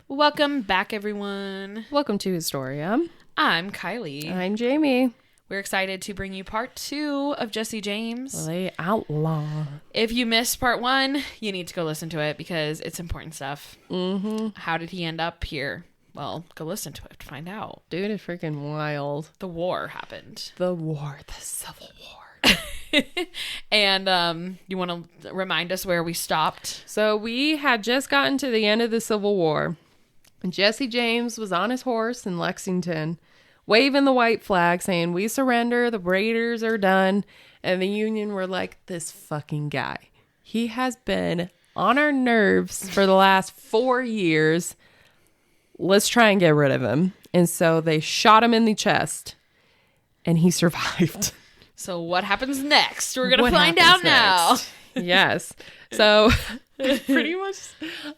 Welcome back, everyone. Welcome to Historia. I'm Kylie. I'm Jamie. We're excited to bring you part 2 of Jesse James. The Outlaw. If you missed part 1, you need to go listen to it because it's important stuff. Mm-hmm. How did he end up here? Well, go listen to it to find out. Dude, it's freaking wild. The war happened. The Civil War. And you want to remind us where we stopped? So we had just gotten to the end of the Civil War. Jesse James was on his horse in Lexington, waving the white flag, saying, "We surrender, the Raiders are done." And the Union were like, "This fucking guy. He has been on our nerves for the last 4 years. Let's try and get rid of him." And so they shot him in the chest, and he survived. So what happens next? We're going to find out now. Yes. So pretty much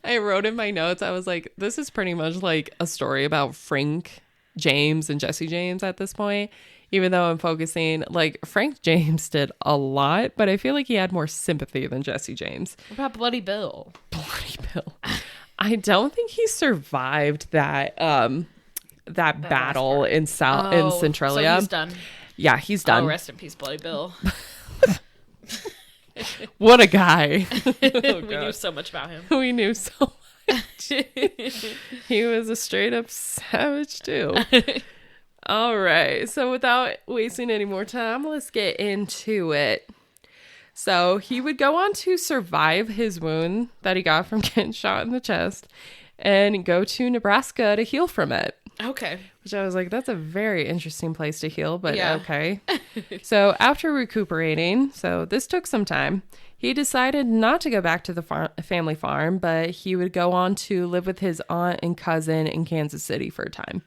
I wrote in my notes, I was like, this is pretty much like a story about Frank James and Jesse James at this point, even though I'm focusing, like, Frank James did a lot, but I feel like he had more sympathy than Jesse James. What about Bloody Bill? Bloody Bill. I don't think he survived that battle in Centralia. So he's done. Yeah, he's done. Oh, rest in peace, Bloody Bill. What a guy. We knew so much about him. We knew so much. He was a straight up savage too. All right. So without wasting any more time, let's get into it. So he would go on to survive his wound that he got from getting shot in the chest and go to Nebraska to heal from it. Okay. Which I was like, that's a very interesting place to heal, but yeah. Okay. So after recuperating, so this took some time, he decided not to go back to the family farm, but he would go on to live with his aunt and cousin in Kansas City for a time.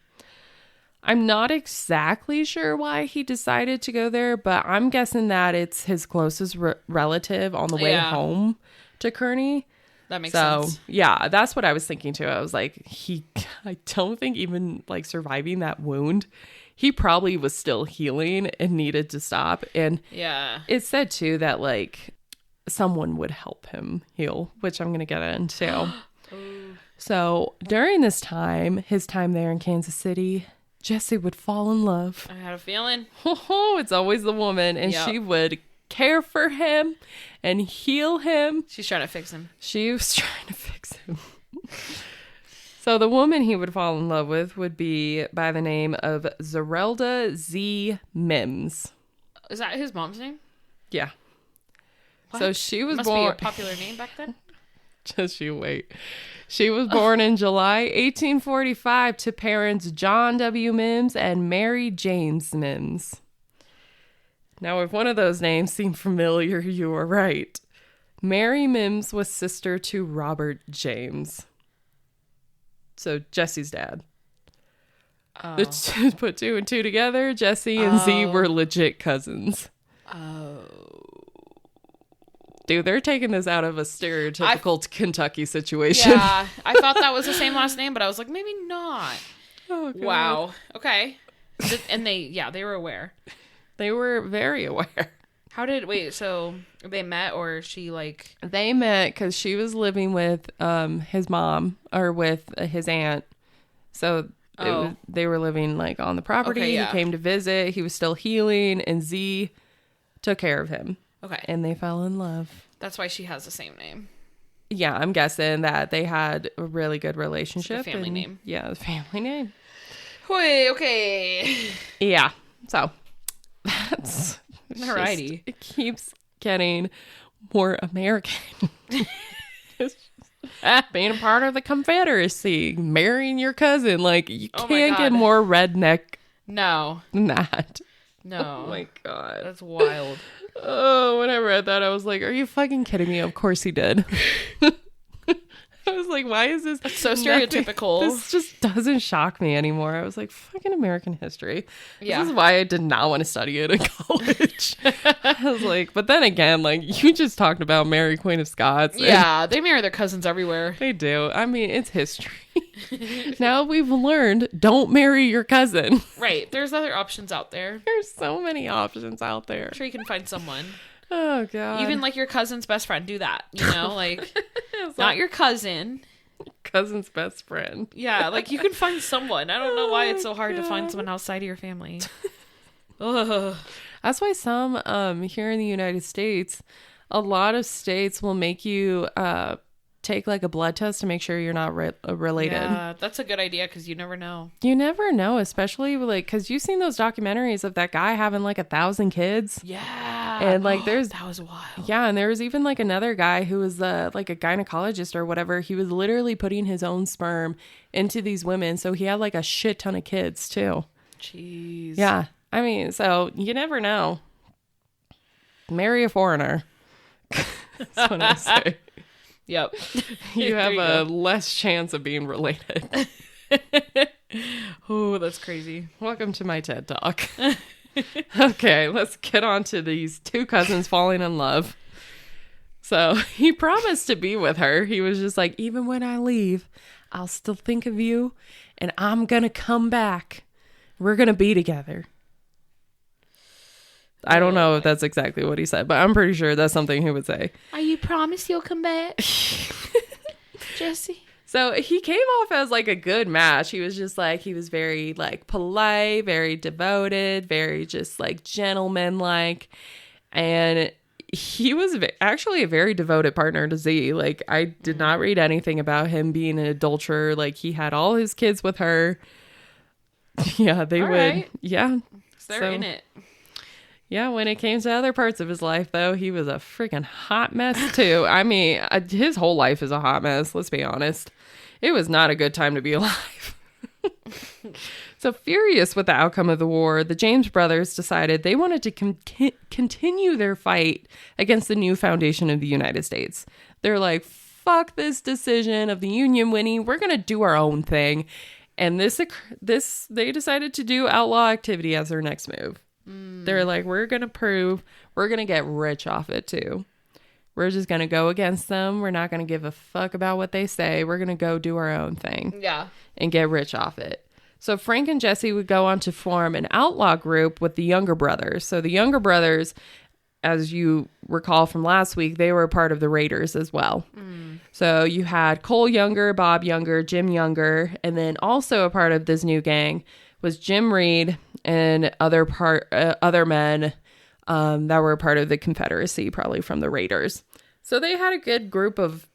I'm not exactly sure why he decided to go there, but I'm guessing that it's his closest relative on the way home to Kearney. That makes sense. So, yeah, that's what I was thinking too. I was like, I don't think even like surviving that wound, he probably was still healing and needed to stop. And yeah, it said too that like someone would help him heal, which I'm going to get into. So during this time, his time there in Kansas City, Jesse would fall in love. I had a feeling. It's always the woman, and she would care for him and heal him. She's trying to fix him. She was trying to fix him. So the woman he would fall in love with would be by the name of Zerelda Z. Mims. Is that his mom's name? Yeah. What? So she was Must born. Be a popular name back then. Just you wait. She was born in July 1845 to parents John W. Mims and Mary James Mims. Now, if one of those names seem familiar, you are right. Mary Mims was sister to Robert James. So, Jesse's dad. Oh. Put 2 and 2 together, Jesse and Z were legit cousins. Oh. Dude, they're taking this out of a stereotypical Kentucky situation. Yeah, I thought that was the same last name, but I was like, maybe not. Oh, God. Wow. Okay. And they were aware. They were very aware. So they met, or she like... They met because she was living with his mom, or with his aunt. So they were living like on the property. Okay, yeah. He came to visit. He was still healing, and Z took care of him. Okay. And they fell in love. That's why she has the same name. Yeah, I'm guessing that they had a really good relationship. It's the family name. Yeah, the family name. Wait, okay. Yeah, so that's... Alrighty. It keeps getting more American. Being a part of the Confederacy, marrying your cousin, like you can't get more redneck no than that. No. Oh my God. That's wild. Oh, when I read that, I was like, are you fucking kidding me? Of course he did. I was like, why is this so stereotypical? This just doesn't shock me anymore. I was like, fucking American history. Yeah. This is why I did not want to study it in college. I was like, but then again, like, you just talked about Mary, Queen of Scots. Yeah, they marry their cousins everywhere. They do. I mean, it's history. Now we've learned, don't marry your cousin. Right. There's other options out there. There's so many options out there. I'm sure you can find someone. Oh, God. Even like your cousin's best friend. Do that. You know, like, not your cousin. Cousin's best friend. Yeah, like you can find someone. I don't know why it's so hard to find someone outside of your family. Ugh. That's why some here in the United States, a lot of states will make you take like a blood test to make sure you're not related. Yeah, that's a good idea because you never know. You never know, especially like because you've seen those documentaries of that guy having like 1,000 kids. Yeah, and like there's that was wild. Yeah, and there was even like another guy who was like a gynecologist or whatever. He was literally putting his own sperm into these women, so he had like a shit ton of kids too. Jeez. Yeah, I mean, so you never know. Marry a foreigner. That's what I say. Yep. You have a less chance of being related. Oh, that's crazy. Welcome to my TED Talk. Okay, let's get on to these two cousins falling in love. So he promised to be with her. He was just like, even when I leave, I'll still think of you and I'm going to come back. We're going to be together. I don't know if that's exactly what he said, but I'm pretty sure that's something he would say. Are you promised you'll come back, Jesse? So he came off as like a good match. He was just like, he was very like polite, very devoted, very just like gentleman-like. And he was actually a very devoted partner to Z. Like I did not read anything about him being an adulterer. Like he had all his kids with her. Yeah, they would. Right. Yeah. They're in it. Yeah, when it came to other parts of his life, though, he was a freaking hot mess, too. I mean, his whole life is a hot mess, let's be honest. It was not a good time to be alive. So, furious with the outcome of the war, the James brothers decided they wanted to continue their fight against the new foundation of the United States. They're like, fuck this decision of the Union winning. We're going to do our own thing. And they decided to do outlaw activity as their next move. They're like, we're going to prove we're going to get rich off it too. We're just going to go against them. We're not going to give a fuck about what they say. We're going to go do our own thing. Yeah. And get rich off it. So Frank and Jesse would go on to form an outlaw group with the younger brothers. So the younger brothers, as you recall from last week, they were part of the Raiders as well. So you had Cole Younger, Bob Younger, Jim Younger, and then also a part of this new gang was Jim Reed and other men that were part of the Confederacy, probably from the Raiders. So they had a good group of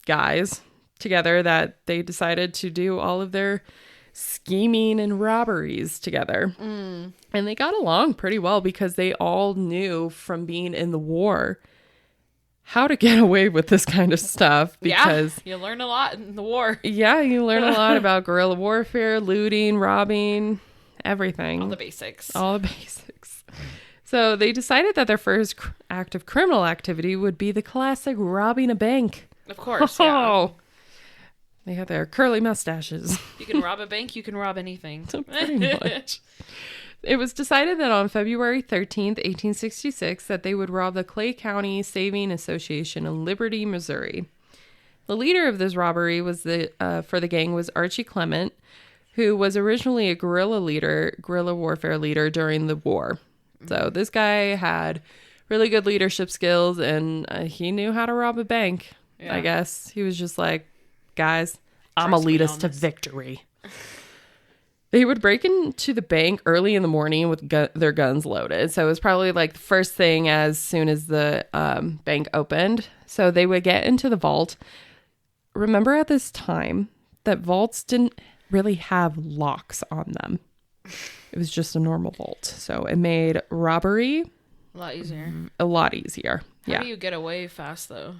guys together that they decided to do all of their scheming and robberies together. And they got along pretty well because they all knew from being in the war how to get away with this kind of stuff. Because you learn a lot in the war. Yeah, you learn a lot about guerrilla warfare, looting, robbing, everything. All the basics. So they decided that their first act of criminal activity would be the classic robbing a bank. Of course, yeah. They had their curly mustaches. You can rob a bank, you can rob anything. Pretty much. It was decided that on February 13th, 1866, that they would rob the Clay County Saving Association in Liberty, Missouri. The leader of this robbery was for the gang was Archie Clement, who was originally a guerrilla warfare leader during the war. So this guy had really good leadership skills, and he knew how to rob a bank, I guess. He was just like, guys, I'm going to lead us to victory. They would break into the bank early in the morning with their guns loaded. So it was probably like the first thing as soon as the bank opened. So they would get into the vault. Remember at this time that vaults didn't really have locks on them. It was just a normal vault. So it made robbery a lot easier. How do you get away fast, though?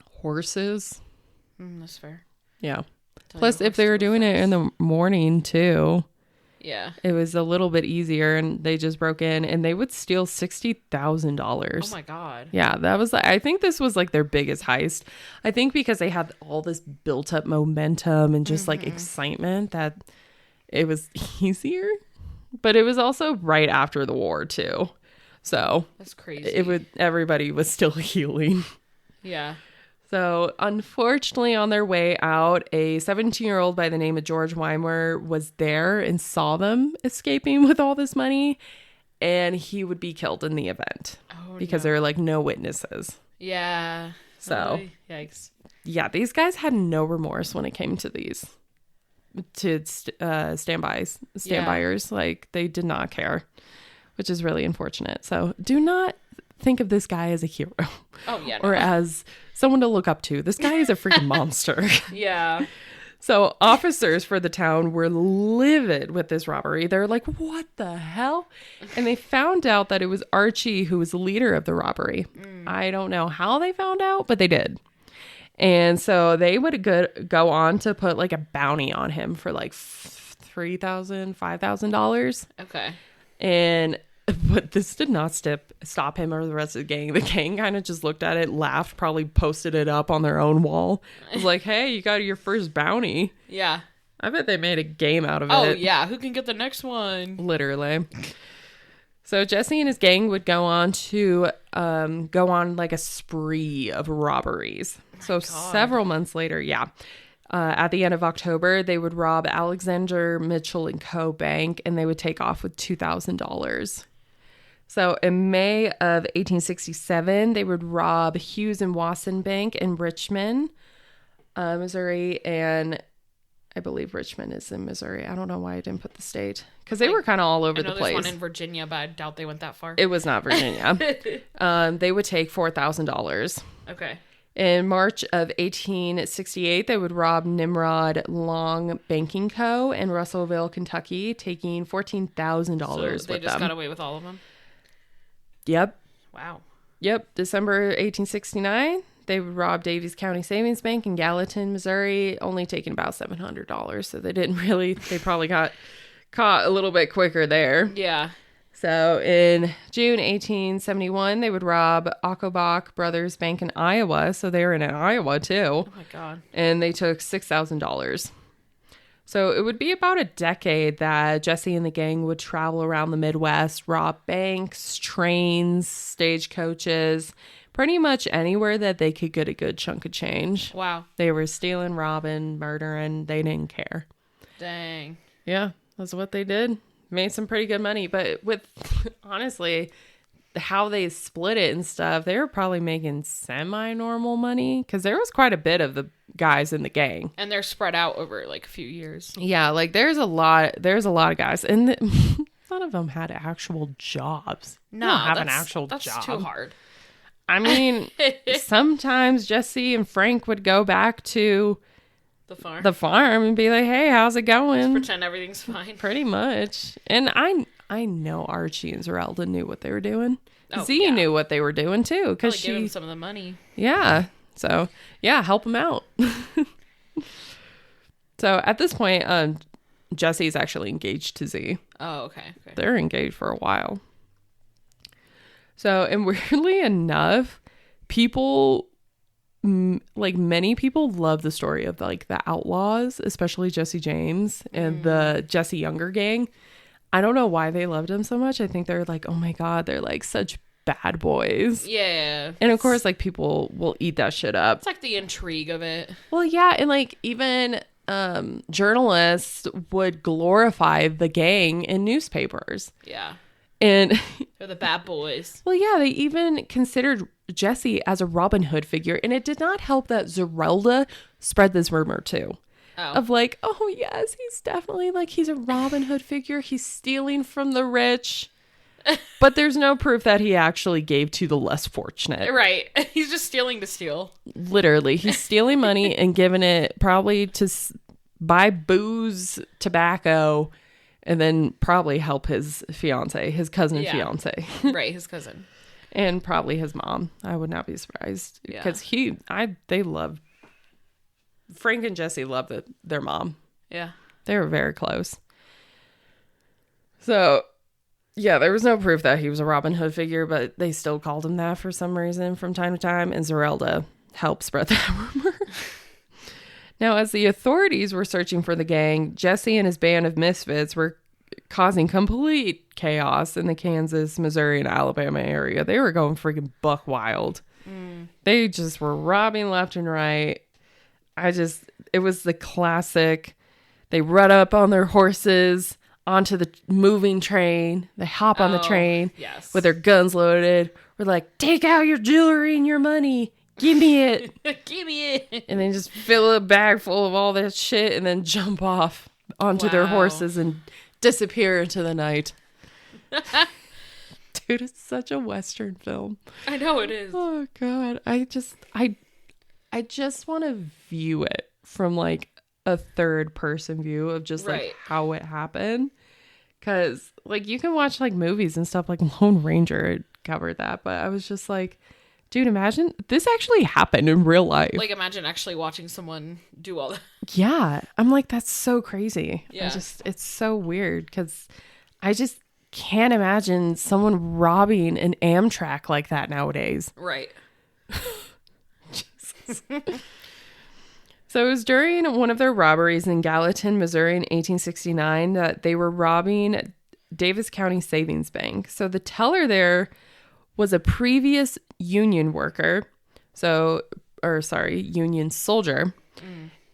Horses. That's fair. Yeah. Plus, if they were doing it in the morning, too, Yeah. It was a little bit easier, and they just broke in, and they would steal $60,000. Oh my God. Yeah, that was, I think this was like their biggest heist. I think because they had all this built up momentum and just like excitement that it was easier. But it was also right after the war too. So that's crazy. Everybody was still healing. Yeah. So, unfortunately, on their way out, a 17-year-old by the name of George Weimer was there and saw them escaping with all this money, and he would be killed in the event because there were like no witnesses. Yeah. So, yikes. Yeah, these guys had no remorse when it came to standbyers. Like, they did not care, which is really unfortunate. So, do not think of this guy as a hero. Oh, yeah. No. Or as someone to look up to. This guy is a freaking monster. Yeah. So officers for the town were livid with this robbery. They're like, what the hell? And they found out that it was Archie who was the leader of the robbery. I don't know how they found out, but they did. And so they would go on to put like a bounty on him for like $3,000, $5,000. Okay. But this did not stop him or the rest of the gang. The gang kind of just looked at it, laughed, probably posted it up on their own wall. It was like, hey, you got your first bounty. Yeah. I bet they made a game out of it. Oh, yeah. Who can get the next one? Literally. So Jesse and his gang would go on like a spree of robberies. So several months later, at the end of October, they would rob Alexander Mitchell and Co. Bank, and they would take off with $2,000. So in May of 1867, they would rob Hughes and Wasson Bank in Richmond, Missouri, and I believe Richmond is in Missouri. I don't know why I didn't put the state, because they were kind of all over the place. There's one in Virginia, but I doubt they went that far. It was not Virginia. They would take $4,000. Okay. In March of 1868, they would rob Nimrod Long Banking Co. in Russellville, Kentucky, taking $14,000 with them. So they just got away with all of them? Yep. Wow. Yep. December 1869, they would rob Davies County Savings Bank in Gallatin, Missouri, only taking about $700. So they probably got caught a little bit quicker there. Yeah. So in June 1871, they would rob Accobock Brothers Bank in Iowa. So they were in Iowa too. Oh my God. And they took $6,000. So it would be about a decade that Jesse and the gang would travel around the Midwest, rob banks, trains, stagecoaches, pretty much anywhere that they could get a good chunk of change. Wow. They were stealing, robbing, murdering. They didn't care. Dang. Yeah, that's what they did. Made some pretty good money. But with, honestly, how they split it and stuff, they were probably making semi-normal money because there was quite a bit of the guys in the gang. And they're spread out over like a few years. Yeah, like there's a lot of guys, and none of them had actual jobs. No, they don't have an actual job. That's too hard. I mean, sometimes Jesse and Frank would go back to the farm and be like, hey, how's it going? Just pretend everything's fine. Pretty much. And I know Archie and Zerelda knew what they were doing. Oh, Z knew what they were doing too, because she gave him some of the money. Yeah. So yeah, help him out. So at this point, Jesse's actually engaged to Z. Oh, okay. They're engaged for a while. So, and weirdly enough, many people love the story of like the Outlaws, especially Jesse James and the Jesse Younger gang. I don't know why they loved him so much. I think they're like, oh my God, they're like such bad boys. Yeah. And of course, like people will eat that shit up. It's like the intrigue of it. Well, yeah. And like even journalists would glorify the gang in newspapers. Yeah. And they're the bad boys. Well, yeah, they even considered Jesse as a Robin Hood figure. And it did not help that Zerelda spread this rumor too. Oh. Of like, oh yes, he's definitely like, he's a Robin Hood figure. He's stealing from the rich. But there's no proof that he actually gave to the less fortunate. Right. He's just stealing to steal. Literally. He's stealing money and giving it probably to buy booze, tobacco, and then probably help his fiance, his cousin fiance. Right, his cousin. And probably his mom. I would not be surprised. Because they love, Frank and Jesse love their mom. Yeah. They were very close. So, yeah, there was no proof that he was a Robin Hood figure, but they still called him that for some reason from time to time, and Zerelda helped spread that rumor. Now, as the authorities were searching for the gang, Jesse and his band of misfits were causing complete chaos in the Kansas, Missouri, and Alabama area. They were going freaking buck wild. They just were robbing left and right. It was the classic. They run up on their horses onto the moving train. They hop on the train with their guns loaded. We're like, take out your jewelry and your money. Give me it. Give me it. And then just fill a bag full of all that shit and then jump off onto their horses and disappear into the night. Dude, it's such a Western film. I know it is. Oh, God. I just want to view it from like a third person view of just like how it happened. Because like you can watch like movies and stuff like Lone Ranger covered that. But I was just like, dude, imagine this actually happened in real life. Like, imagine actually watching someone do all that. Yeah. I'm like, that's so crazy. Yeah. It's so weird because I just can't imagine someone robbing an Amtrak like that nowadays. Right. Jesus. So it was during one of their robberies in Gallatin, Missouri in 1869 that they were robbing Davis County Savings Bank. So the teller there was a previous Union worker, Union soldier.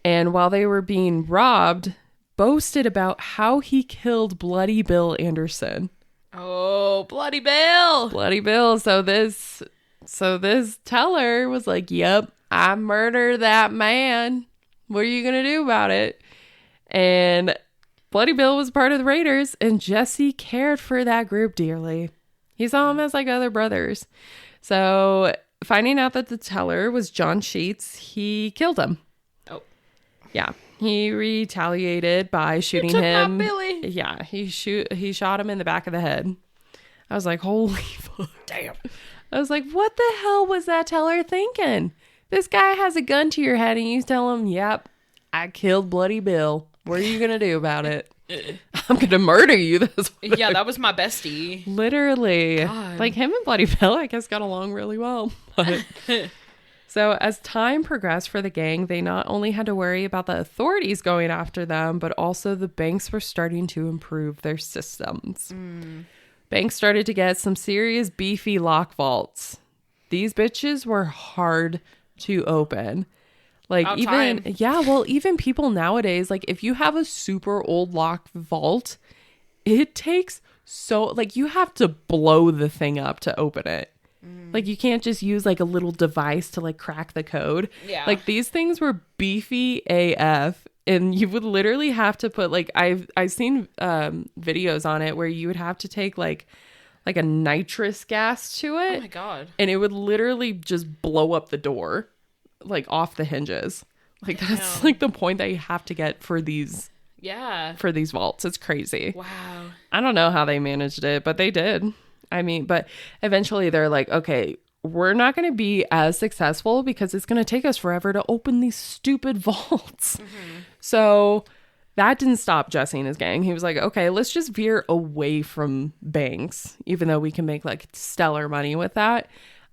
And while they were being robbed, boasted about how he killed Bloody Bill Anderson. Oh, Bloody Bill. Bloody Bill. So this teller was like, yep, I murdered that man. What are you going to do about it? And Bloody Bill was part of the Raiders, and Jesse cared for that group dearly. He saw him as like other brothers. So finding out that the teller was John Sheets, he killed him. Oh. Yeah. He retaliated by shooting him. My Billy. Yeah. He shot him in the back of the head. I was like, holy fuck. Damn. I was like, what the hell was that teller thinking? This guy has a gun to your head and you tell him, yep, I killed Bloody Bill. What are you going to do about it? I'm going to murder you this way. Yeah, that was my bestie. Literally. God. Like him and Bloody Bill, I guess, got along really well. But so as time progressed for the gang, they not only had to worry about the authorities going after them, but also the banks were starting to improve their systems. Banks started to get some serious beefy lock vaults. These bitches were hard to open. Like even people nowadays, like if you have a super old lock vault, it takes you have to blow the thing up to open it. Like you can't just use like a little device to like crack the code. Yeah. Like these things were beefy AF, and you would literally have to put like I've seen videos on it where you would have to take like a nitrous gas to it. Oh my God. And it would literally just blow up the door like off the hinges. Like that's like the point that you have to get for these vaults. It's crazy. Wow. I don't know how they managed it, but they did. I mean, but eventually they're like, okay, we're not going to be as successful because it's going to take us forever to open these stupid vaults. So that didn't stop Jesse and his gang. He was like, okay, let's just veer away from banks, even though we can make like stellar money with that,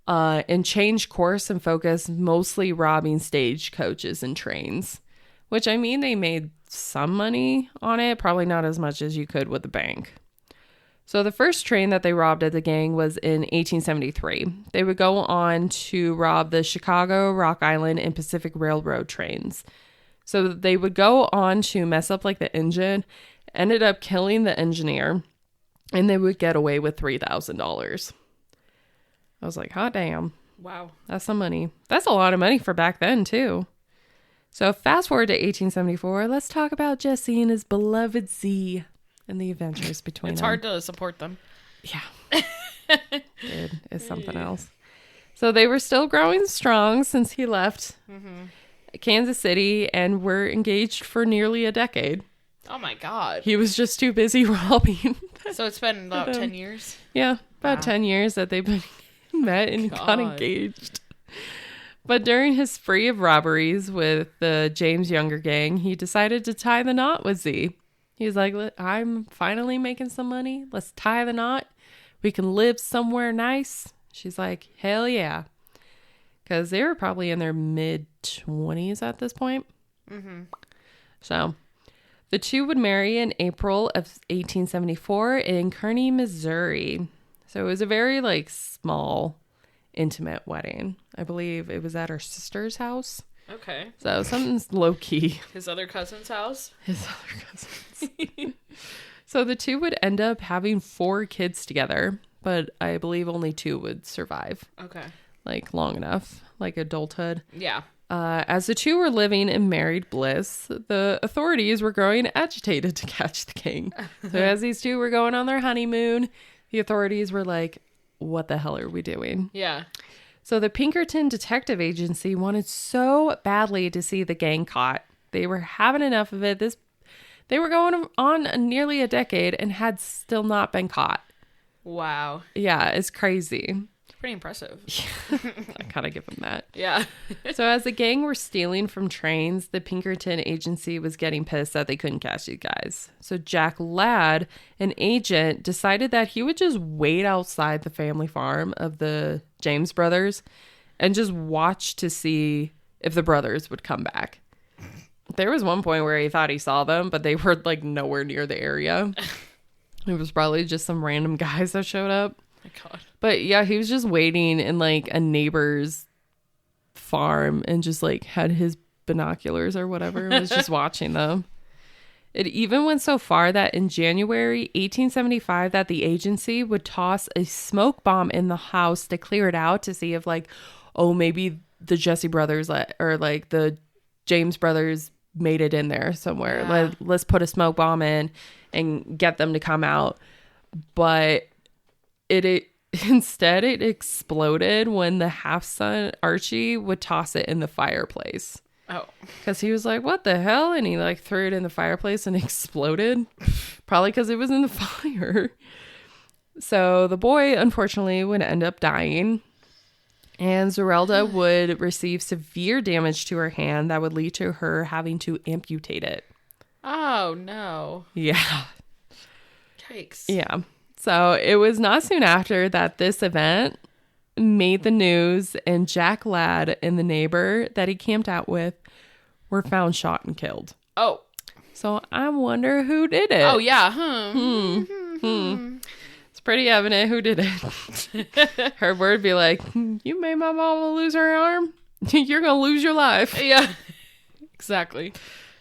and change course and focus mostly robbing stagecoaches and trains, which I mean, they made some money on it, probably not as much as you could with the bank. So the first train that they robbed at the gang was in 1873. They would go on to rob the Chicago, Rock Island, and Pacific Railroad trains. So they would go on to mess up like the engine, ended up killing the engineer, and they would get away with $3,000. I was like, hot damn. Wow. That's some money. That's a lot of money for back then, too. So fast forward to 1874, let's talk about Jesse and his beloved Z and the adventures between them. It's hard to support them. Yeah. Dude, it's something else. So they were still growing strong since he left Kansas City and were engaged for nearly a decade. Oh my God. He was just too busy robbing. So it's been about 10 years? Yeah, about 10 years that they've been met and got engaged. But during his spree of robberies with the James Younger gang, he decided to tie the knot with Z. He's like, I'm finally making some money. Let's tie the knot. We can live somewhere nice. She's like, hell yeah. Because they were probably in their mid-20s at this point. Mm-hmm. So the two would marry in April of 1874 in Kearney, Missouri. So it was a very like small, intimate wedding. I believe it was at her sister's house. Okay. So something's low key. His other cousin's house? His other cousins. So the two would end up having 4 kids together, but I believe only 2 would survive. Okay. Like long enough, like adulthood. Yeah. As the two were living in married bliss, the authorities were growing agitated to catch the king. So as these two were going on their honeymoon, the authorities were like, what the hell are we doing? Yeah. So the Pinkerton Detective Agency wanted so badly to see the gang caught. They were having enough of it. They were going on nearly a decade and had still not been caught. Wow. Yeah, it's crazy. Pretty impressive. I kind of give them that. Yeah. So as the gang were stealing from trains, the Pinkerton Agency was getting pissed that they couldn't catch these guys. So Jack Ladd, an agent, decided that he would just wait outside the family farm of the James brothers and just watch to see if the brothers would come back. There was one point where he thought he saw them, but they were like nowhere near the area. It was probably just some random guys that showed up. My God. But yeah, he was just waiting in like a neighbor's farm and just like had his binoculars or whatever and was just watching them. It even went so far that in January 1875 that the agency would toss a smoke bomb in the house to clear it out to see if like, oh, maybe the Jesse brothers or like the James brothers made it in there somewhere. Yeah. Let's put a smoke bomb in and get them to come out. But instead, it exploded when the half-son, Archie, would toss it in the fireplace. Oh. Because he was like, what the hell? And he like threw it in the fireplace and exploded. Probably because it was in the fire. So the boy, unfortunately, would end up dying. And Zerelda would receive severe damage to her hand that would lead to her having to amputate it. Oh, no. Yeah. Yikes. Yeah. So it was not soon after that this event made the news, and Jack Ladd and the neighbor that he camped out with were found shot and killed. Oh. So I wonder who did it. Oh, yeah. It's pretty evident who did it. Her word be like, you made my mama lose her arm? You're going to lose your life. Yeah. Exactly.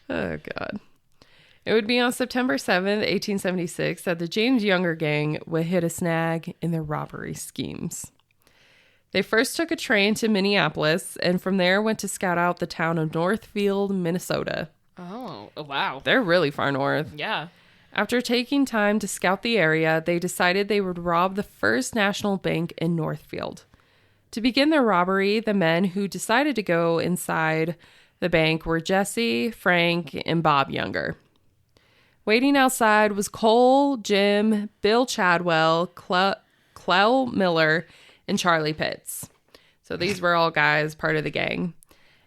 Oh, God. It would be on September 7th, 1876, that the James Younger gang would hit a snag in their robbery schemes. They first took a train to Minneapolis, and from there went to scout out the town of Northfield, Minnesota. Oh, wow. They're really far north. Yeah. After taking time to scout the area, they decided they would rob the First National Bank in Northfield. To begin their robbery, the men who decided to go inside the bank were Jesse, Frank, and Bob Younger. Waiting outside was Cole, Jim, Bill Chadwell, Clell Miller, and Charlie Pitts. So these were all guys part of the gang.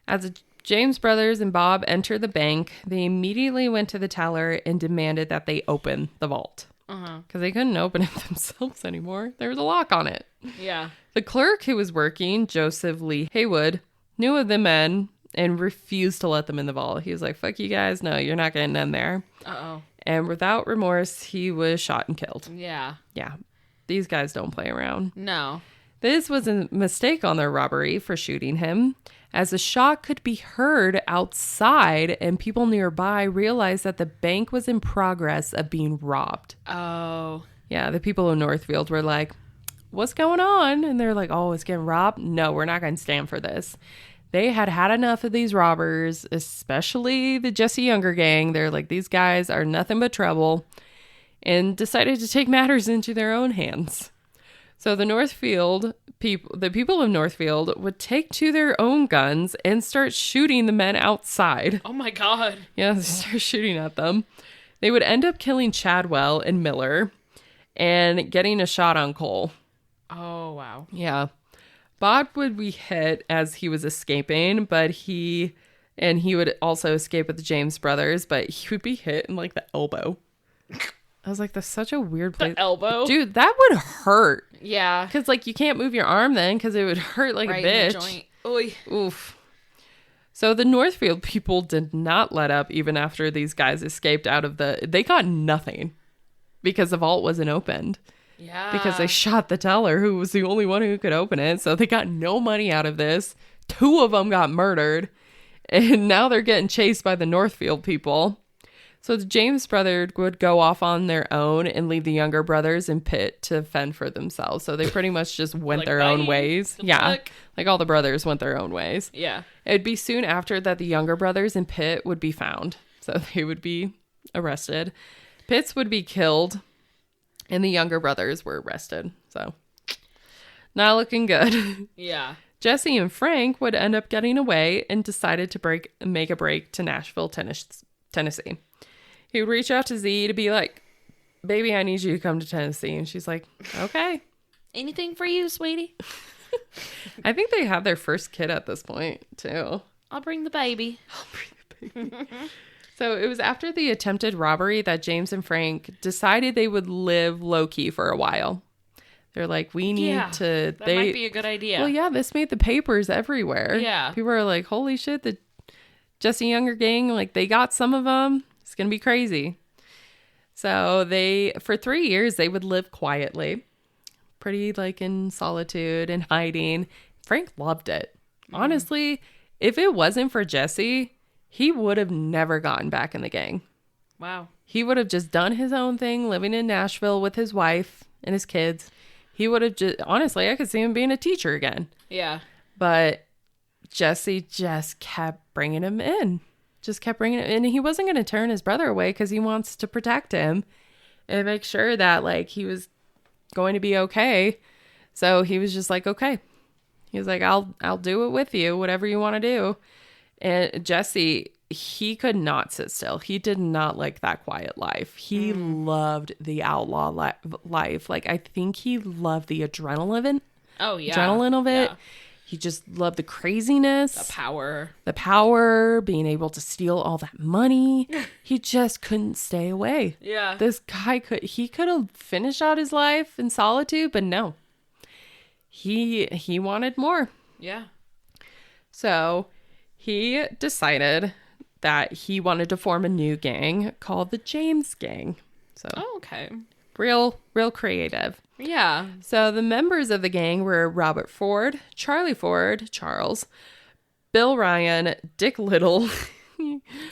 As the James brothers and Bob entered the bank, they immediately went to the teller and demanded that they open the vault. Because they couldn't open it themselves anymore. There was a lock on it. Yeah. The clerk who was working, Joseph Lee Haywood, knew of the men and refused to let them in the vault. He was like, fuck you guys. No, you're not getting in there. Uh-oh. And without remorse, he was shot and killed. Yeah. Yeah. These guys don't play around. No. This was a mistake on their robbery for shooting him, as a shot could be heard outside and people nearby realized that the bank was in progress of being robbed. Oh. Yeah, the people in Northfield were like, what's going on? And they're like, oh, it's getting robbed? No, we're not going to stand for this. They had had enough of these robbers, especially the Jesse Younger gang. They're like, these guys are nothing but trouble, and decided to take matters into their own hands. So the people of Northfield would take to their own guns and start shooting the men outside. Oh my God. Yeah, they start shooting at them. They would end up killing Chadwell and Miller and getting a shot on Cole. Oh, wow. Yeah. Bob would be hit as he was escaping, but he And he would also escape with the James brothers, but he would be hit in like the elbow. I was like, that's such a weird place. The elbow? Dude, that would hurt. Yeah. Because like you can't move your arm then because it would hurt like Right a in bitch. the joint. Oy. Oof. So the Northfield people did not let up even after these guys escaped out of the... They got nothing because the vault wasn't opened. Yeah. Because they shot the teller who was the only one who could open it. So they got no money out of this. 2 of them got murdered. And now they're getting chased by the Northfield people. So the James brothers would go off on their own and leave the younger brothers in Pitt to fend for themselves. So they pretty much just went Like, their bye. own ways. Good Yeah. luck. Like all the brothers went their own ways. Yeah. It'd be soon after that the younger brothers in Pitt would be found. So they would be arrested. Pitts would be killed. And the younger brothers were arrested. So not looking good. Yeah. Jesse and Frank would end up getting away and decided to make a break to Nashville, Tennessee. He would reach out to Z to be like, baby, I need you to come to Tennessee. And she's like, okay. Anything for you, sweetie? I think they have their first kid at this point, too. I'll bring the baby. So it was after the attempted robbery that James and Frank decided they would live low-key for a while. They're like, we need to... That might be a good idea. Well, yeah, this made the papers everywhere. Yeah. People are like, holy shit, the Jesse Younger gang, like, they got some of them. It's going to be crazy. So for 3 years, they would live quietly. Pretty, like, in solitude and hiding. Frank loved it. Honestly, if it wasn't for Jesse, he would have never gotten back in the gang. Wow. He would have just done his own thing, living in Nashville with his wife and his kids. He would have just, honestly, I could see him being a teacher again. Yeah. But Jesse just kept bringing him in. Just kept bringing him in. And he wasn't going to turn his brother away because he wants to protect him and make sure that, like, he was going to be okay. So he was just like, okay. He was like, I'll do it with you, whatever you want to do. And Jesse, he could not sit still. He did not like that quiet life. He loved the outlaw life. Like, I think he loved the adrenaline. Oh, yeah. Adrenaline of it. Yeah. He just loved the craziness. The The power, being able to steal all that money. He just couldn't stay away. Yeah. This guy could have finished out his life in solitude, but no. He wanted more. Yeah. So he decided that he wanted to form a new gang called the James Gang. So Okay. real creative. Yeah. So the members of the gang were Robert Ford, Charlie Ford, Charles, Bill Ryan, Dick Little.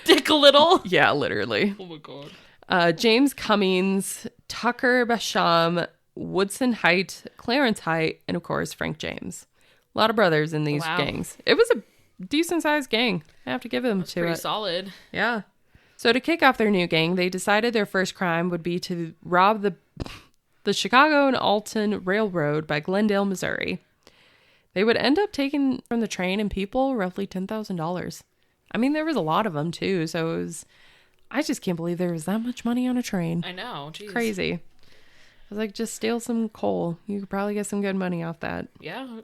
Dick Little. Yeah, literally. Oh my god. James Cummings, Tucker Basham, Woodson Height, Clarence Height, and of course Frank James. A lot of brothers in these gangs. It was a decent sized gang. I have to give them to Pretty it. solid. Yeah. So to kick off their new gang, they decided their first crime would be to rob the Chicago and Alton Railroad by Glendale, Missouri. They would end up taking from the train and people roughly $10,000. I mean, there was a lot of them too, so it was... I just can't believe there was that much money on a train. I know. Jeez. Crazy. I was like, just steal some coal. You could probably get some good money off that. Yeah.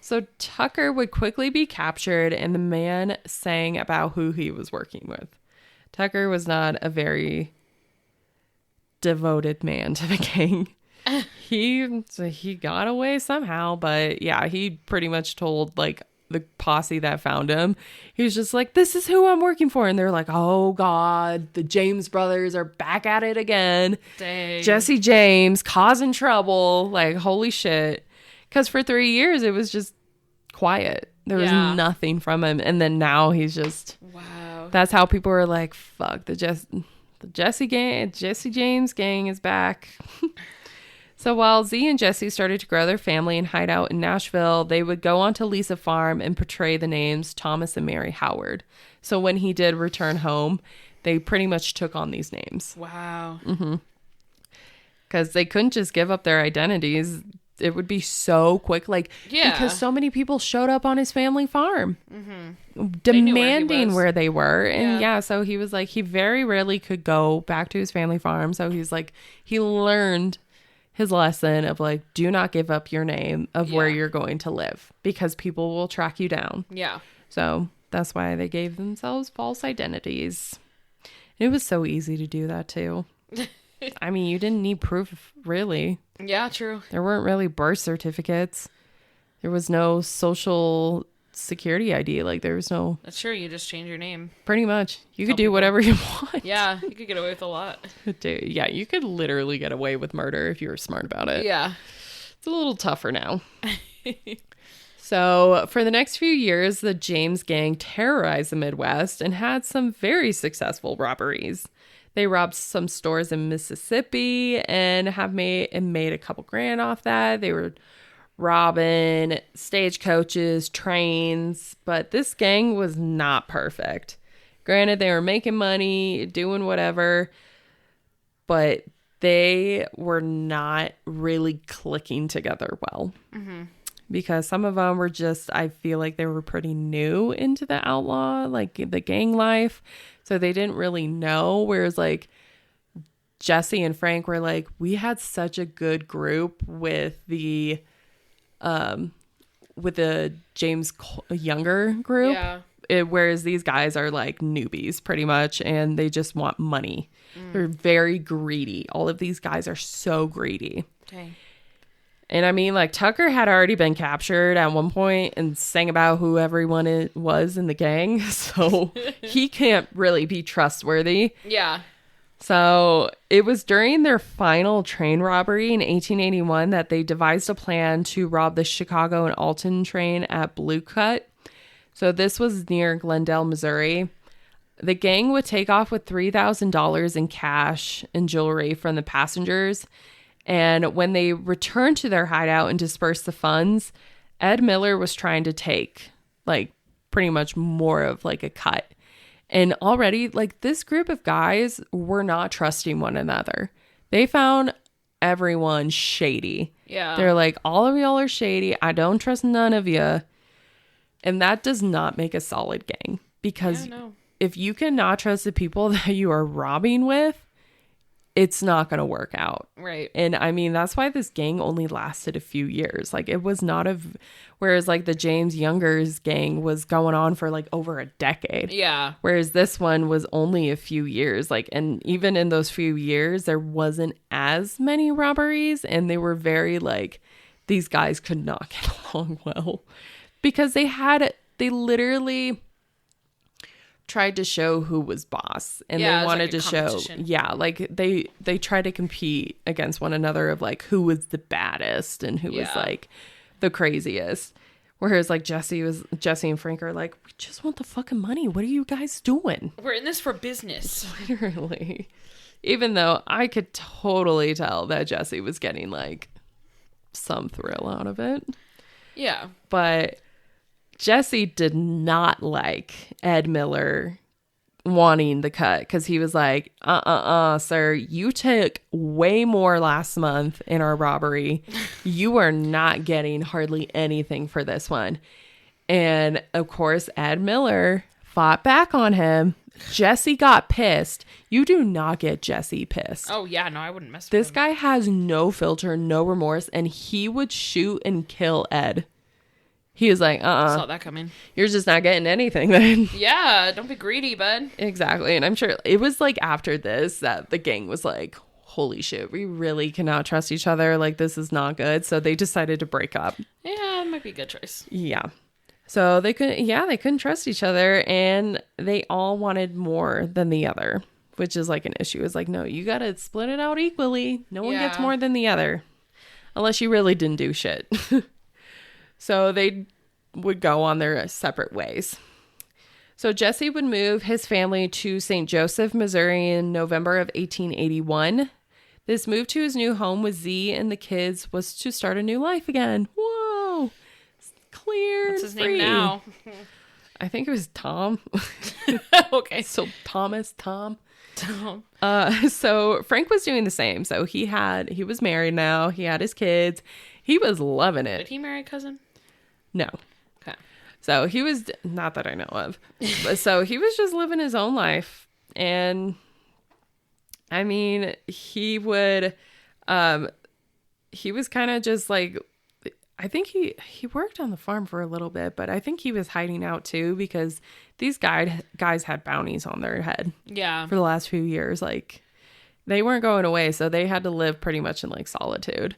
So Tucker would quickly be captured, and the man sang about who he was working with. Tucker was not a very devoted man to the gang. He got away somehow, but yeah, he pretty much told like the posse that found him, he was just like, this is who I'm working for. And they're like, oh God, the James brothers are back at it again. Dang. Jesse James causing trouble. Like, holy shit. Because for 3 years, it was just quiet. There was nothing from him. And then now he's just... Wow. That's how people were like, fuck, the Jesse James gang is back. So while Z and Jesse started to grow their family and hide out in Nashville, they would go on to lease a farm and portray the names Thomas and Mary Howard. So when he did return home, they pretty much took on these names. Wow. Mm-hmm. Because they couldn't just give up their identities. It would be so quick. Like, because so many people showed up on his family farm. Mm-hmm. Demanding where they were. And so he was like, he very rarely could go back to his family farm. So he's like, he learned his lesson of like, do not give up your name of where you're going to live because people will track you down. Yeah. So That's why they gave themselves false identities. It was so easy to do that too. I mean, you didn't need proof, really. Yeah, true. There weren't really birth certificates. There was no social security ID. Like, there was no... That's true. You just change your name. Pretty much. You Tell could do people. whatever you want. Yeah, you could get away with a lot. Yeah, you could literally get away with murder if you were smart about it. Yeah. It's a little tougher now. So, for the next few years, the James gang terrorized the Midwest and had some very successful robberies. They robbed some stores in Mississippi and made a couple grand off that. They were robbing stagecoaches, trains, but this gang was not perfect. Granted, they were making money, doing whatever, but they were not really clicking together well. Mm-hmm. Because some of them were just, I feel like they were pretty new into the outlaw, like the gang life. So they didn't really know. Whereas like Jesse and Frank were like, we had such a good group with the James younger group. Yeah. Whereas these guys are like newbies pretty much, and they just want money. They're very greedy. All of these guys are so greedy. Okay. And I mean, like, Tucker had already been captured at one point and sang about who everyone it was in the gang. So he can't really be trustworthy. Yeah. So it was during their final train robbery in 1881 that they devised a plan to rob the Chicago and Alton train at Blue Cut. So this was near Glendale, Missouri. The gang would take off with $3,000 in cash and jewelry from the passengers. And when they returned to their hideout and dispersed the funds, Ed Miller was trying to take like pretty much more of like a cut. And already like this group of guys were not trusting one another. They found everyone shady. Yeah. They're like, all of y'all are shady. I don't trust none of you. And that does not make a solid gang, because if you cannot trust the people that you are robbing with, it's not going to work out. Right. And I mean, that's why this gang only lasted a few years. Like, it was not whereas like the James Younger's gang was going on for like over a decade. Yeah. Whereas this one was only a few years. Like, and even in those few years, there wasn't as many robberies, and they were very like, these guys could not get along well, because they literally tried to show who was boss, and they wanted to show, like they tried to compete against one another of like who was the baddest and who was like the craziest. Whereas like Jesse and Frank are like, we just want the fucking money. What are you guys doing? We're in this for business. Literally. Even though I could totally tell that Jesse was getting like some thrill out of it. Yeah. But Jesse did not like Ed Miller wanting the cut, because he was like, sir, you took way more last month in our robbery. You are not getting hardly anything for this one. And of course, Ed Miller fought back on him. Jesse got pissed. You do not get Jesse pissed. Oh, yeah. No, I wouldn't mess with This him. guy has no filter, no remorse, and he would shoot and kill Ed. He was like, Saw that coming. You're just not getting anything then. Yeah, don't be greedy, bud. Exactly. And I'm sure it was like after this that the gang was like, holy shit, we really cannot trust each other. Like, this is not good. So they decided to break up. Yeah, it might be a good choice. Yeah. So they couldn't trust each other, and they all wanted more than the other, which is like an issue. It's like, no, you got to split it out equally. No one gets more than the other, unless you really didn't do shit. So they would go on their separate ways. So Jesse would move his family to St. Joseph, Missouri in November of 1881. This move to his new home with Z and the kids was to start a new life again. Whoa. Clear. What's his name now? I think it was Tom. Okay. So Tom. Tom. So Frank was doing the same. So he was married now. He had his kids. He was loving it. Did he marry a cousin? No. Okay. So he was, not that I know of, but so he was just living his own life. And I mean, he was kind of just like, I think he worked on the farm for a little bit, but I think he was hiding out too because these guys had bounties on their head Yeah. for the last few years. Like, they weren't going away, so they had to live pretty much in like solitude.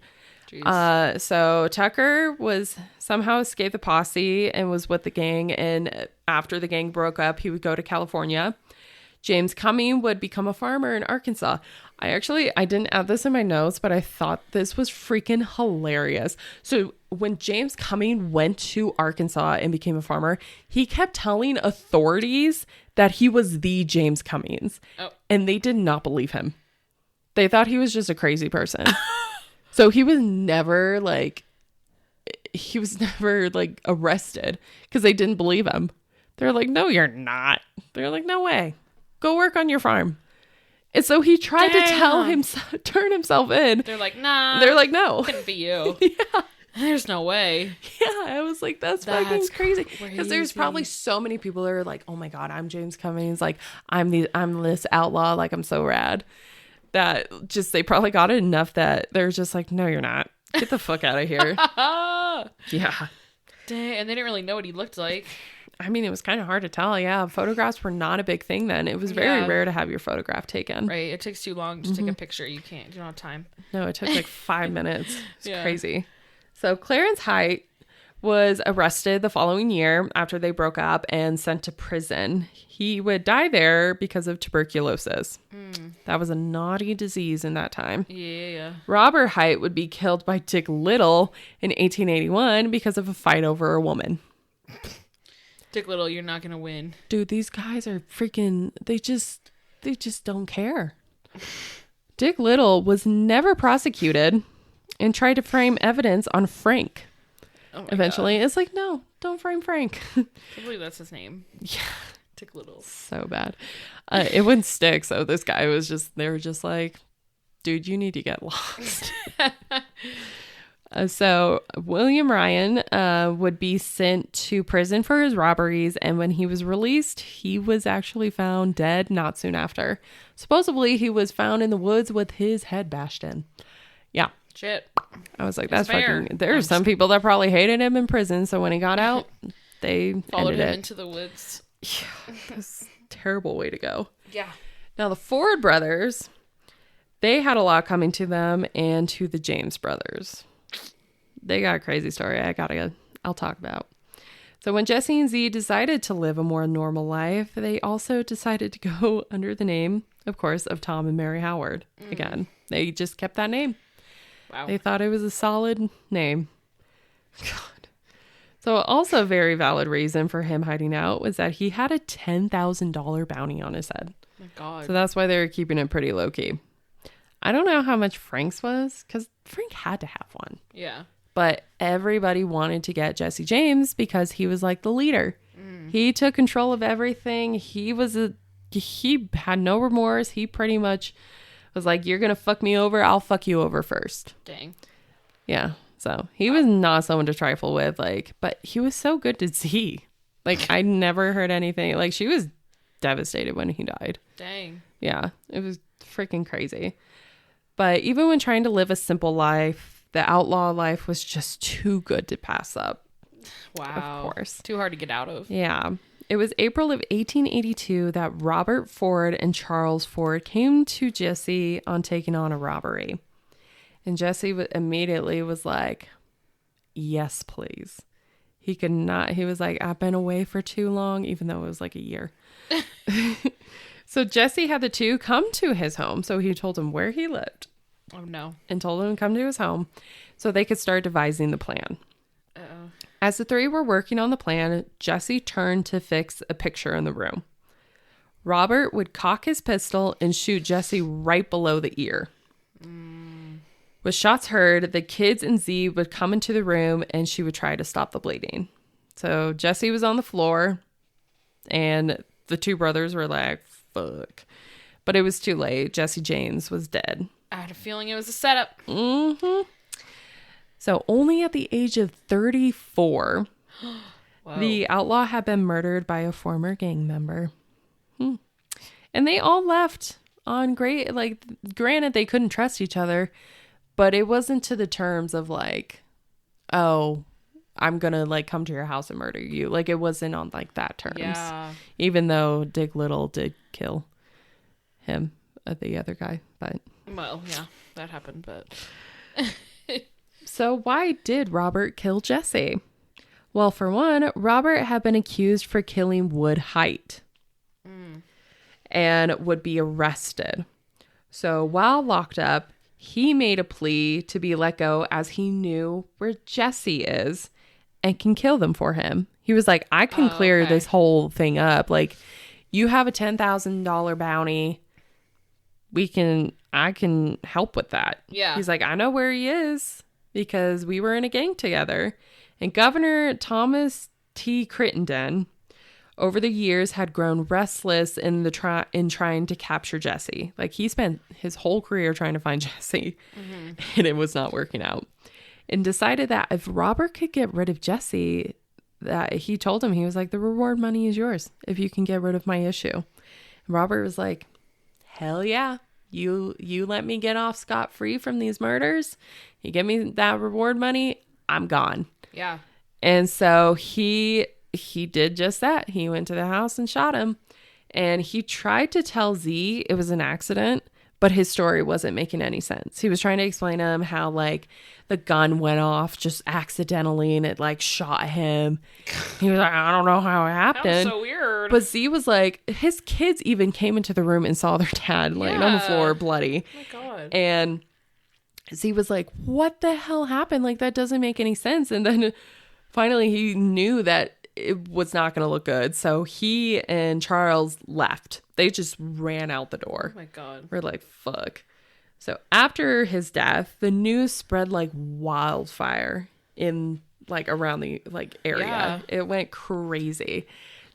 Jeez. So Tucker was somehow escaped the posse and was with the gang. And after the gang broke up, he would go to California. James Cumming would become a farmer in Arkansas. I didn't add this in my notes, but I thought this was freaking hilarious. So when James Cumming went to Arkansas and became a farmer, he kept telling authorities that he was the James Cummings. Oh. And they did not believe him. They thought he was just a crazy person. So he was never like arrested because they didn't believe him. They're like, no, you're not. They're like, no way. Go work on your farm. And so he tried to turn himself in. They're like, nah. They're like, no. Couldn't be you. Yeah. There's no way. Yeah. I was like, that's fucking crazy. Because there's probably so many people that are like, oh my God, I'm James Cummings. Like, I'm this outlaw. Like, I'm so rad. That just, they probably got it enough that they're just like, no, you're not. Get the fuck out of here. Yeah. Dang, and they didn't really know what he looked like. I mean, it was kind of hard to tell. Yeah. Photographs were not a big thing then. It was very rare to have your photograph taken. Right. It takes too long to take a picture. You don't have time. No, it took like 5 minutes. It's crazy. So Clarence Height was arrested the following year after they broke up and sent to prison. He would die there because of tuberculosis. That was a naughty disease in that time. Yeah. Robert Height would be killed by Dick Little in 1881 because of a fight over a woman. Dick Little, you're not going to win. Dude, these guys are freaking, they just don't care. Dick Little was never prosecuted and tried to frame evidence on Frank. Oh Eventually, God. It's like, no, don't frame Frank. I believe that's his name. Yeah. Dick Little. So bad. It wouldn't stick. So this guy they were just like, dude, you need to get lost. So William Ryan would be sent to prison for his robberies. And when he was released, he was actually found dead not soon after. Supposedly, he was found in the woods with his head bashed in. Yeah. Shit. I was like, that's fucking... There's some people that probably hated him in prison. So when he got out, they followed him it. into the woods. Yeah. That's a terrible way to go. Yeah. Now, the Ford brothers, they had a lot coming to them and to the James brothers. They got a crazy story I'll talk about. So when Jesse and Z decided to live a more normal life, they also decided to go under the name, of course, of Tom and Mary Howard. Again, they just kept that name. Wow. They thought it was a solid name. God. So also a very valid reason for him hiding out was that he had a $10,000 bounty on his head. Oh my God. So that's why they were keeping it pretty low key. I don't know how much Frank's was because Frank had to have one. Yeah. But everybody wanted to get Jesse James because he was like the leader. He took control of everything. He had no remorse. He pretty much was like, you're going to fuck me over. I'll fuck you over first. Dang. Yeah. So he was not someone to trifle with, but he was so good to see. I never heard anything. She was devastated when he died. Dang. Yeah. It was freaking crazy. But even when trying to live a simple life, the outlaw life was just too good to pass up. Wow. Of course. Too hard to get out of. Yeah. It was April of 1882 that Robert Ford and Charles Ford came to Jesse on taking on a robbery. And Jesse immediately was like, yes, please. He could not. He was like, I've been away for too long, even though it was like a year. So Jesse had the two come to his home. So he told them where he lived. Oh, no. And told them to come to his home so they could start devising the plan. Uh-oh. As the three were working on the plan, Jesse turned to fix a picture in the room. Robert would cock his pistol and shoot Jesse right below the ear. With shots heard, the kids and Z would come into the room and she would try to stop the bleeding. So Jesse was on the floor and the two brothers were like, fuck. But it was too late. Jesse James was dead. I had a feeling it was a setup. Mm-hmm. So only at the age of 34, the outlaw had been murdered by a former gang member. And they all left on great, granted, they couldn't trust each other, but it wasn't to the terms of oh, I'm gonna like come to your house and murder you. Like it wasn't on like that terms. Yeah. Even though Dick Little did kill him, the other guy, but Well, yeah, that happened, but so why did Robert kill Jesse? Well, for one, Robert had been accused for killing Wood Height and would be arrested. So while locked up, he made a plea to be let go as he knew where Jesse is and can kill them for him. He was like, I can clear this whole thing up. Like, you have a $10,000 bounty. I can help with that. Yeah. He's like, I know where he is because we were in a gang together. And Governor Thomas T. Crittenden, over the years, had grown restless in trying to capture Jesse. Like, he spent his whole career trying to find Jesse, and it was not working out. And decided that if Robert could get rid of Jesse, that he told him, he was like, the reward money is yours if you can get rid of my issue. And Robert was like, hell yeah. You let me get off scot-free from these murders. You give me that reward money, I'm gone. yeah. And so he did just that. He went to the house and shot him. And he tried to tell Z it was an accident, but his story wasn't making any sense. He was trying to explain to him how like the gun went off just accidentally and it like shot him. He was like, I don't know how it happened. That was so weird. But Z was like, his kids even came into the room and saw their dad laying on the floor bloody. Oh my God. And Z was like, what the hell happened? Like, that doesn't make any sense. And then finally he knew that it was not going to look good. So he and Charles left. They just ran out the door. Oh my God. We're like, fuck. So after his death, the news spread like wildfire in like around the like area. Yeah. It went crazy.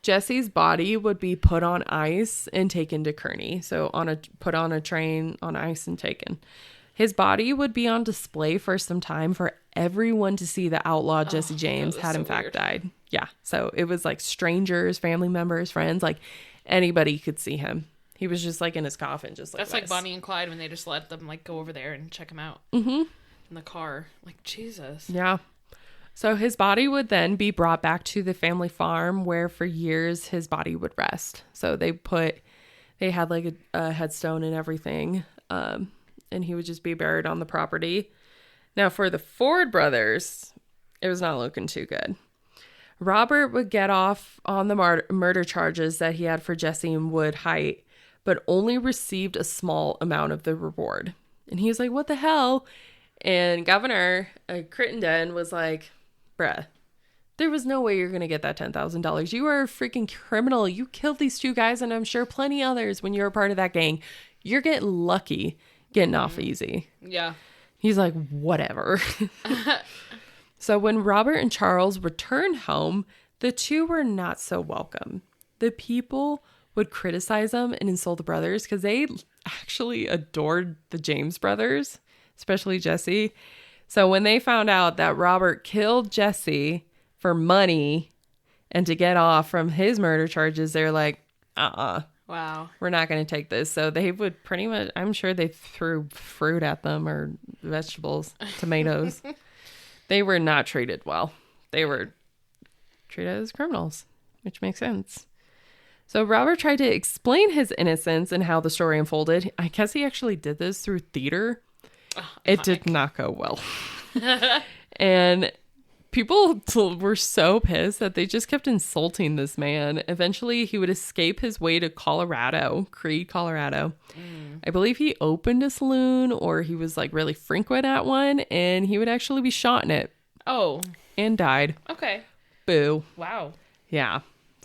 Jesse's body would be put on ice and taken to Kearney. So put on a train on ice and taken. His body would be on display for some time for everyone to see the outlaw Jesse James had in fact died. Yeah. So it was like strangers, family members, friends, like anybody could see him. He was just like in his coffin, just like That's this. like Bonnie and Clyde when they just let them like go over there and check him out in the car. Like, Jesus. Yeah. So his body would then be brought back to the family farm where for years his body would rest. So they had like a headstone and everything. And he would just be buried on the property. Now for the Ford brothers, it was not looking too good. Robert would get off on the murder charges that he had for Jesse and Wood Height, but only received a small amount of the reward. And he was like, what the hell? And Governor Crittenden was like, bruh, there was no way you're going to get that $10,000. You are a freaking criminal. You killed these two guys, and I'm sure plenty others when you're a part of that gang. You're getting lucky getting off easy. Yeah. He's like, whatever. So when Robert and Charles returned home, the two were not so welcome. The people would criticize them and insult the brothers because they actually adored the James brothers, especially Jesse. So when they found out that Robert killed Jesse for money and to get off from his murder charges, they're like, Wow. we're not going to take this. So they would pretty much, I'm sure they threw fruit at them or vegetables, tomatoes. They were not treated well. They were treated as criminals, which makes sense. So Robert tried to explain his innocence and how the story unfolded. I guess he actually did this through theater. It did not go well. And people were so pissed that they just kept insulting this man. Eventually, he would escape his way to Colorado, Creede, Colorado. I believe he opened a saloon or he was like really frequent at one, and he would actually be shot in it. Oh. And died. Okay. Boo. Wow. Yeah.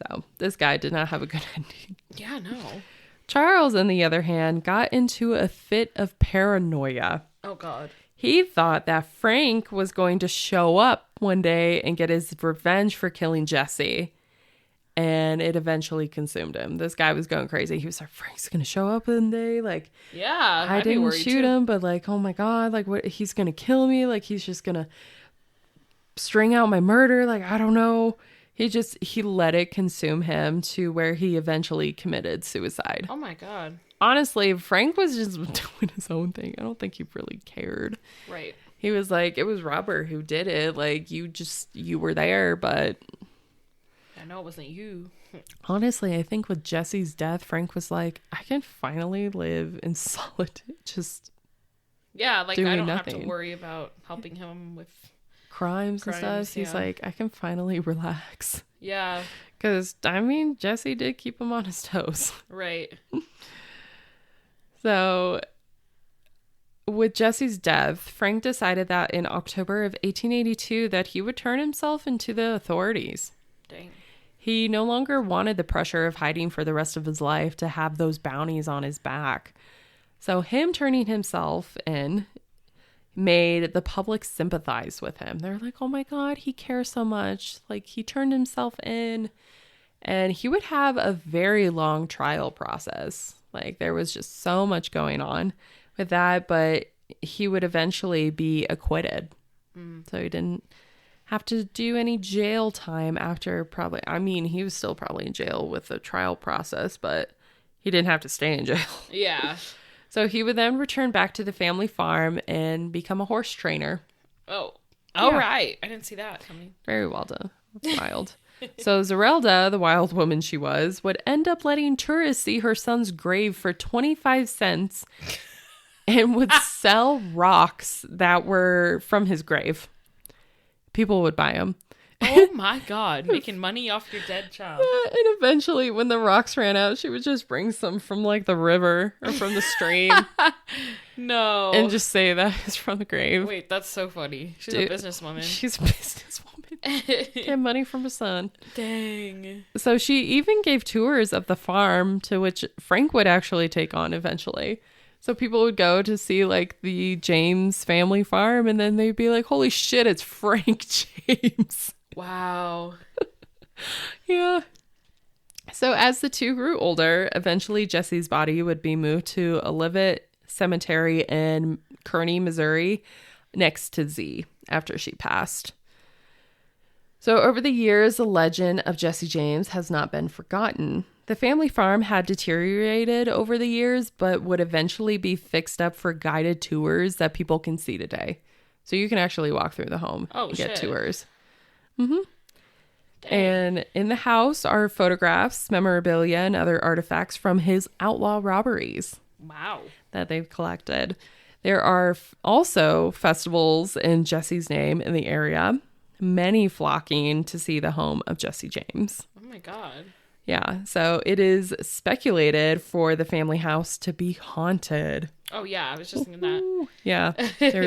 So this guy did not have a good ending. Yeah, no. Charles, on the other hand, got into a fit of paranoia. Oh, God. He thought that Frank was going to show up one day and get his revenge for killing Jesse. And it eventually consumed him. This guy was going crazy. He was like, Frank's going to show up one day. Like, Yeah. I didn't shoot him, but like, oh my God, like what? He's going to kill me. Like, he's just going to string out my murder. Like, I don't know. He let it consume him to where he eventually committed suicide. Oh my God. Honestly, Frank was just doing his own thing. I don't think he really cared. Right. He was like, it was Robert who did it. Like, you were there, but I know it wasn't you. honestly, I think with Jesse's death, Frank was like, I can finally live in solitude. Just Yeah, like, doing I don't have nothing. to worry about helping him with... crimes and Crimes, stuff. He's yeah. like, I can finally relax. Yeah, Because, I mean, Jesse did keep him on his toes. right. So, with Jesse's death, Frank decided that in October of 1882 that he would turn himself into the authorities. Dang. He no longer wanted the pressure of hiding for the rest of his life to have those bounties on his back. So him turning himself in made the public sympathize with him. They're like, oh my God, he cares so much. Like, he turned himself in. And he would have a very long trial process. Like, there was just so much going on with that, but he would eventually be acquitted. So he didn't have to do any jail time after probably, I mean, he was still probably in jail with the trial process, but he didn't have to stay in jail. Yeah. So he would then return back to the family farm and become a horse trainer. Oh. Yeah. Oh, right. I didn't see that coming. Very well done. That's wild. So Zerelda, the wild woman she was, would end up letting tourists see her son's grave for 25 cents and would sell rocks that were from his grave. People would buy them. Oh my God. Making money off your dead child. And eventually, when the rocks ran out, she would just bring some from like the river or from the stream No. and just say that it's from the grave. Wait, that's so funny. She's Dude, a businesswoman. She's a businesswoman. Get money from her son. Dang. So she even gave tours of the farm, to which Frank would actually take on eventually. So people would go to see like the James family farm, and then they'd be like, holy shit, it's Frank James. Wow. Yeah. So as the two grew older, eventually Jesse's body would be moved to Olivet Cemetery in Kearney, Missouri, next to Z after she passed. So over the years, the legend of Jesse James has not been forgotten. The family farm had deteriorated over the years, but would eventually be fixed up for guided tours that people can see today. So you can actually walk through the home and get tours. Mm-hmm. Dang. And in the house are photographs, memorabilia, and other artifacts from his outlaw robberies Wow. that they've collected. There are also festivals in Jesse's name in the area, many flocking to see the home of Jesse James. Oh my God. Yeah, so it is speculated for the family house to be haunted. Oh yeah, I was just thinking that. Yeah, there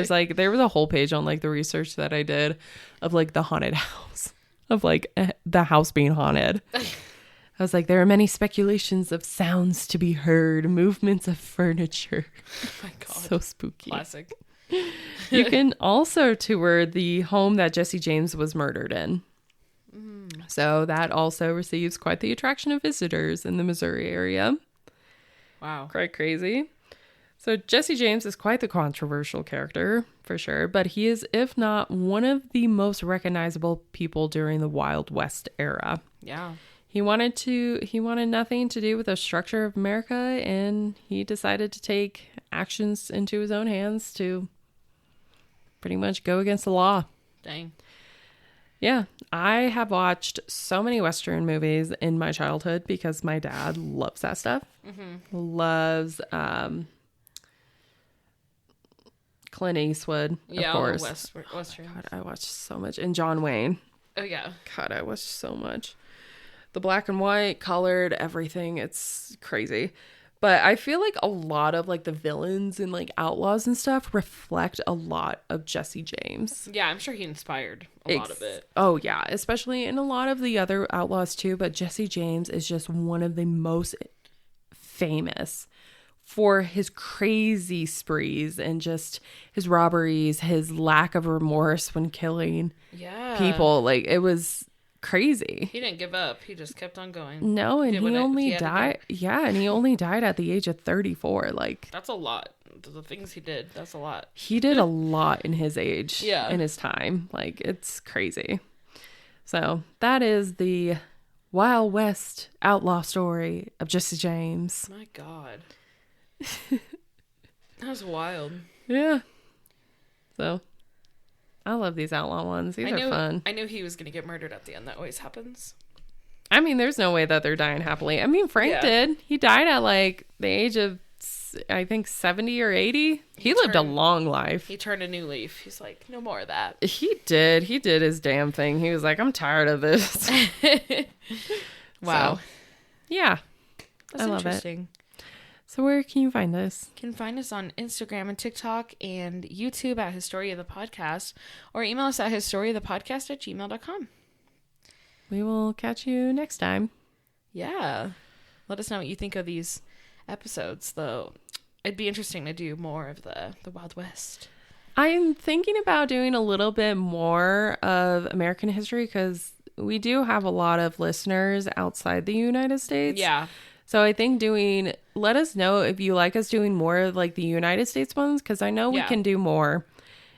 was a whole page on like the research that I did of like the haunted house, of like the house being haunted. I was like, there are many speculations of sounds to be heard, movements of furniture. Oh my God. So spooky. Classic. You can also tour the home that Jesse James was murdered in. So that also receives quite the attraction of visitors in the Missouri area. Wow. Quite crazy. So Jesse James is quite the controversial character, for sure, but he is, if not, one of the most recognizable people during the Wild West era. Yeah. He wanted nothing to do with the structure of America, and he decided to take actions into his own hands to pretty much go against the law. Dang. Yeah, I have watched so many Western movies in my childhood because my dad loves that stuff. Mm-hmm. Loves Clint Eastwood, of course. Western. God, I watched so much. And John Wayne. Oh yeah. God, I watched so much. The black and white, colored, everything. It's crazy. But I feel like a lot of like the villains and like outlaws and stuff reflect a lot of Jesse James. Yeah, I'm sure he inspired a lot of it. Oh yeah, especially in a lot of the other outlaws too. But Jesse James is just one of the most famous for his crazy sprees and just his robberies, his lack of remorse when killing people. Like, it was crazy. He didn't give up. He just kept on going. No, and he only died. Yeah, and he only died at the age of 34. Like, that's a lot. The things he did, that's a lot. He did a lot in his age. Yeah. In his time. Like, it's crazy. So that is the Wild West outlaw story of Jesse James. My God. That was wild. Yeah. So I love these outlaw ones. These are fun. I knew he was going to get murdered at the end. That always happens. I mean, there's no way that they're dying happily. I mean, Frank did. He died at like the age of, I think, 70 or 80. He lived a long life. He turned a new leaf. He's like, no more of that. He did. He did his damn thing. He was like, I'm tired of this. Wow. So, yeah. That's I love interesting. it. So where can you find us? You can find us on Instagram and TikTok and YouTube at Historia the Podcast, or email us at historiathepodcast@gmail.com. We will catch you next time. Yeah. Let us know what you think of these episodes, though. It'd be interesting to do more of the Wild West. I'm thinking about doing a little bit more of American history because we do have a lot of listeners outside the United States. Yeah. So I think let us know if you like us doing more of like the United States ones, because I know we can do more.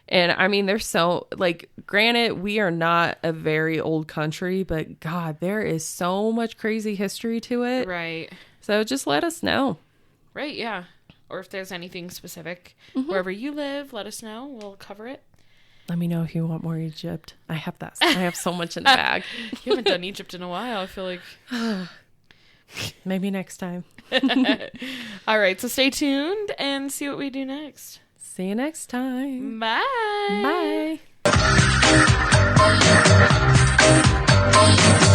And I mean, there's so, like, granted, we are not a very old country, but God, there is so much crazy history to it. Right. So just let us know. Right, yeah. Or if there's anything specific wherever you live, let us know. We'll cover it. Let me know if you want more Egypt. I have that. I have so much in the bag. You haven't done Egypt in a while, I feel like. Maybe next time. All right, so stay tuned and see what we do next. See you next time. Bye. Bye.